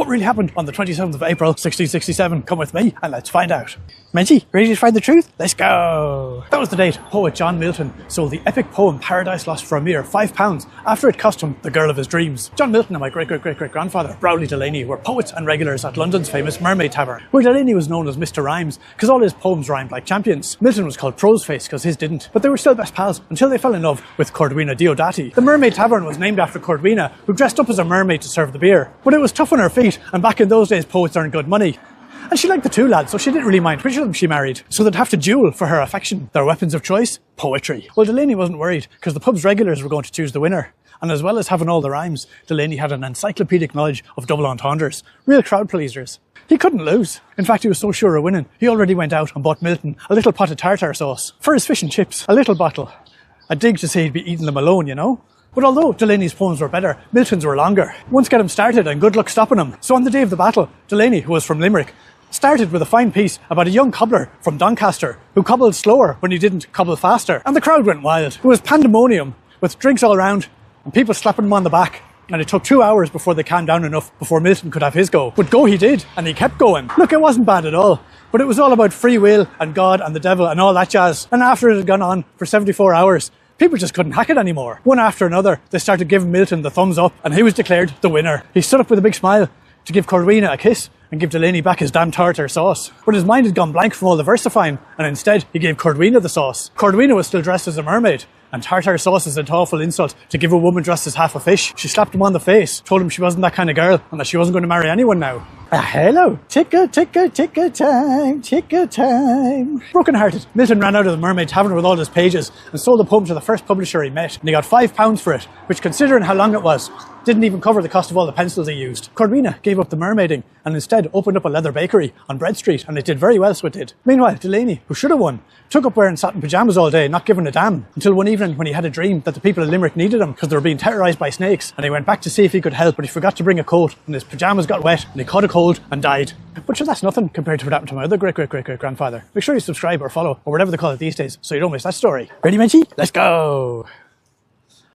really happened on the 27th of April 1667? Come with me and let's find out. Menchie, ready to find the truth? Let's go! That was the date poet John Milton sold the epic poem Paradise Lost for a mere £5 after it cost him the girl of his dreams. John Milton and my great-great-great-great-grandfather, Browley Delaney, were poets and regulars at London's famous Mermaid Tavern, where Delaney was known as Mr. Rhymes because all his poems rhymed like champions. Milton was called Pro's Face because his didn't, but they were still best pals until they fell in love with Cordwina Diodati. The Mermaid Tavern was named after Cordwina, who dressed up as a mermaid to serve the beer. But it was tough on her feet, and back in those days poets earned good money. And she liked the two lads, so she didn't really mind which of them she married. So they'd have to duel for her affection. Their weapons of choice? Poetry. Well, Delaney wasn't worried, because the pub's regulars were going to choose the winner. And as well as having all the rhymes, Delaney had an encyclopedic knowledge of double entendres. Real crowd pleasers. He couldn't lose. In fact, he was so sure of winning, he already went out and bought Milton a little pot of tartar sauce. For his fish and chips, a little bottle. A dig to say he'd be eating them alone, you know? But although Delaney's poems were better, Milton's were longer. Once get him started and good luck stopping him. So on the day of the battle, Delaney, who was from Limerick, started with a fine piece about a young cobbler from Doncaster who cobbled slower when he didn't cobble faster. And the crowd went wild. It was pandemonium, with drinks all around and people slapping him on the back. And it took 2 hours before they calmed down enough before Milton could have his go. But go he did, and he kept going. Look, it wasn't bad at all. But it was all about free will and God and the devil and all that jazz. And after it had gone on for 74 hours, people just couldn't hack it anymore. One after another, they started giving Milton the thumbs up, and he was declared the winner. He stood up with a big smile to give Cordwina a kiss and give Delaney back his damn tartar sauce. But his mind had gone blank from all the versifying, and instead he gave Cordwina the sauce. Cordwina was still dressed as a mermaid, and tartar sauce is an awful insult to give a woman dressed as half a fish. She slapped him on the face, told him she wasn't that kind of girl, and that she wasn't going to marry anyone now. Hello. Ticker, ticker, ticker time, ticker time. Broken hearted, Milton ran out of the Mermaid Tavern with all his pages and sold the poem to the first publisher he met, and he got £5 for it, which, considering how long it was, didn't even cover the cost of all the pencils he used. Cordwina gave up the mermaiding and instead opened up a leather bakery on Bread Street, and it did very well, so it did. Meanwhile, Delaney, who should have won, took up wearing satin pyjamas all day, not giving a damn, until one evening when he had a dream that the people of Limerick needed him because they were being terrorised by snakes, and he went back to see if he could help, but he forgot to bring a coat, and his pyjamas got wet, and he caught a cold and died. But sure, that's nothing compared to what happened to my other great-great-great-great-grandfather. Make sure you subscribe or follow, or whatever they call it these days, so you don't miss that story. Ready, Menchie? Let's go!